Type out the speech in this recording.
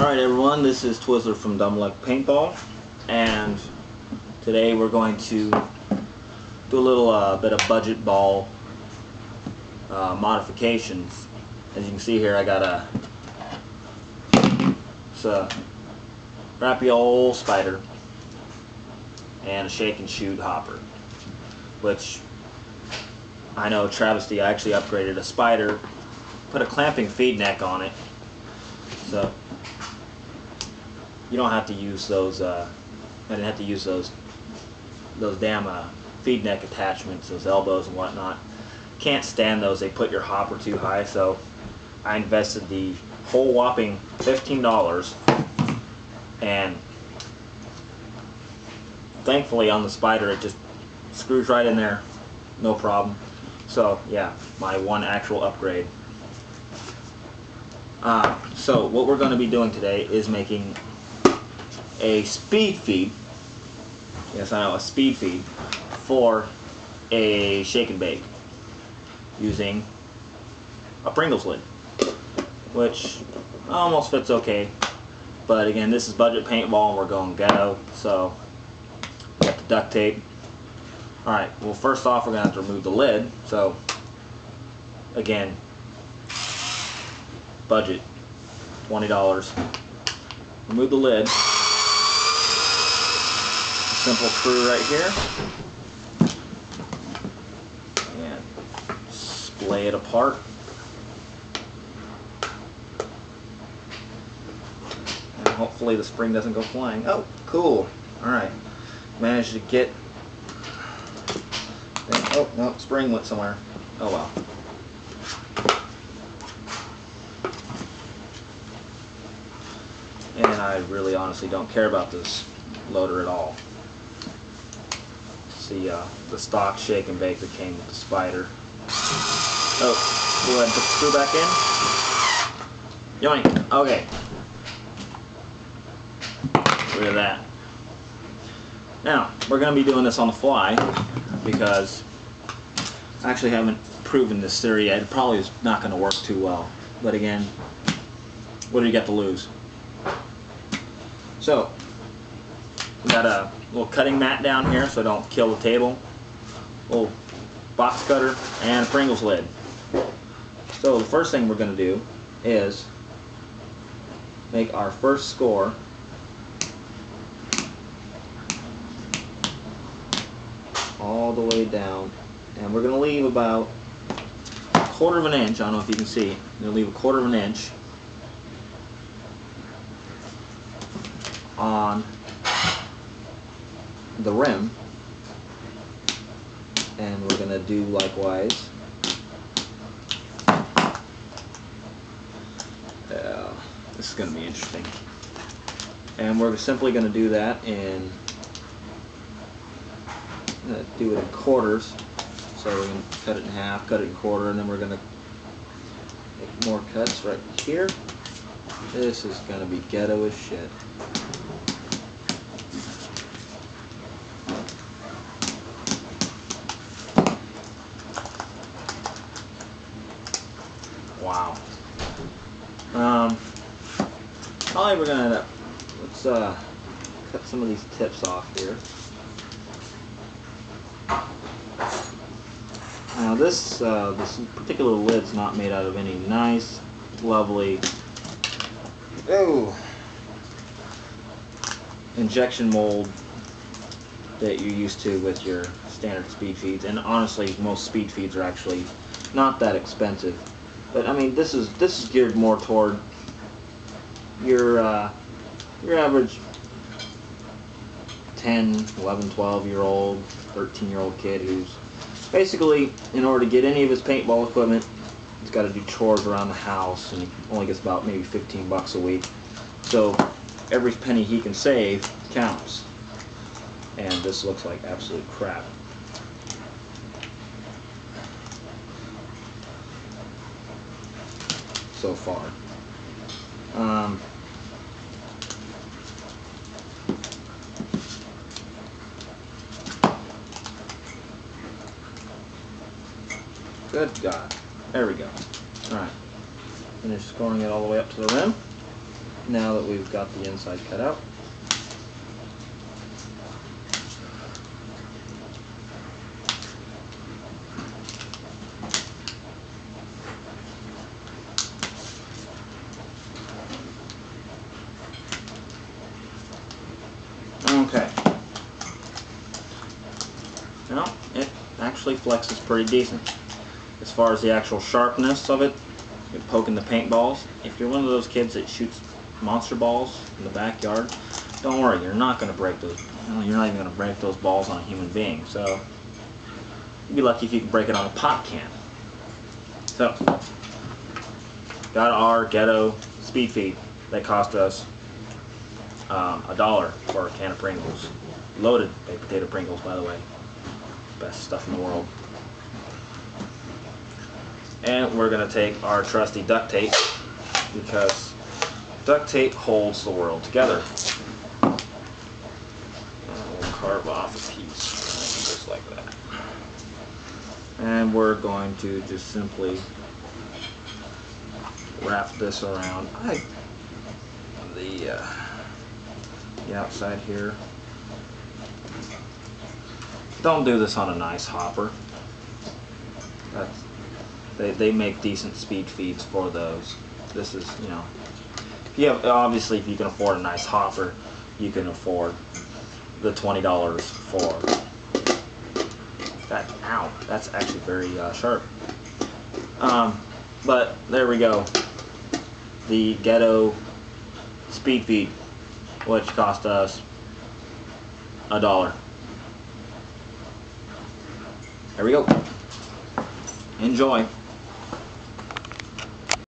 Alright everyone, this is Twizzler from Dumb Luck Paintball, and today we're going to do a little bit of budget ball modifications. As you can see here, I got a crappy old spider and a shake and shoot hopper, which I know travesty. I actually upgraded a spider, put a clamping feed neck on it, so you don't have to use those. I didn't have to use those damn feed neck attachments, those elbows and whatnot. Can't stand those. They put your hopper too high. So I invested the whole whopping $15, and thankfully on the spider it just screws right in there, no problem. So yeah, my one actual upgrade. So what we're going to be doing today is making a speed feed. Yes, I know, a speed feed for a shake and bake using a Pringles lid, which almost fits okay. But again, this is budget paintball and we're going ghetto, so we got the duct tape. Alright, well first off we're going to have to remove the lid. So again, budget, $20. Remove the lid. Simple screw right here, and splay it apart. And hopefully the spring doesn't go flying. Oh, cool. Alright. Managed to get... Oh, no, spring went somewhere. Oh well. And I really honestly don't care about this loader at all. The stock shake and bake that came with the spider. Oh, go ahead and put the screw back in. Yoink. Okay. Look at that. Now, we're going to be doing this on the fly because I actually haven't proven this theory yet. It probably is not going to work too well. But again, what do you got to lose? So, we got a little cutting mat down here so I don't kill the table, little box cutter, and a Pringles lid. So the first thing we're going to do is make our first score all the way down, and we're going to leave about a quarter of an inch. I don't know if you can see. I'm going to leave a quarter of an inch on the rim, and we're going to do likewise. This is going to be interesting. And we're simply going to do that in, do it in quarters. So we're going to cut it in half, cut it in quarter, and then we're going to make more cuts right here. This is going to be ghetto as shit. Wow. Probably we're gonna let's cut some of these tips off here. Now this particular lid's not made out of any nice, lovely injection mold that you're used to with your standard speed feeds, and honestly most speed feeds are actually not that expensive. But I mean, this is geared more toward your average 10, 11, 12-year-old, 13-year-old kid who's basically, in order to get any of his paintball equipment, he's got to do chores around the house, and he only gets about maybe $15 a week. So every penny he can save counts. And this looks like absolute crap. So far. Good God. There we go. Alright. Finish scoring it all the way up to the rim. now that we've got the inside cut out. Okay. Now, it actually flexes pretty decent. As far as the actual sharpness of it, you're poking the paintballs. If you're one of those kids that shoots monster balls in the backyard, don't worry, you're not going to break those. You're not even going to break those balls on a human being. So, you'd be lucky if you can break it on a pop can. So, got our Ghetto Speedfeed. They cost us $1 for a can of Pringles. Loaded baked potato Pringles, by the way. Best stuff in the world. And we're going to take our trusty duct tape, because duct tape holds the world together. And we'll carve off a piece just like that. And we're going to just simply wrap this around the outside here. Don't do this on a nice hopper. They make decent speed feeds for those. This is, you know, obviously if you can afford a nice hopper, you can afford the $20 for that. Ow, that's actually very sharp. But there we go. The Ghetto Speedfeed, which cost us $1. There we go. Enjoy.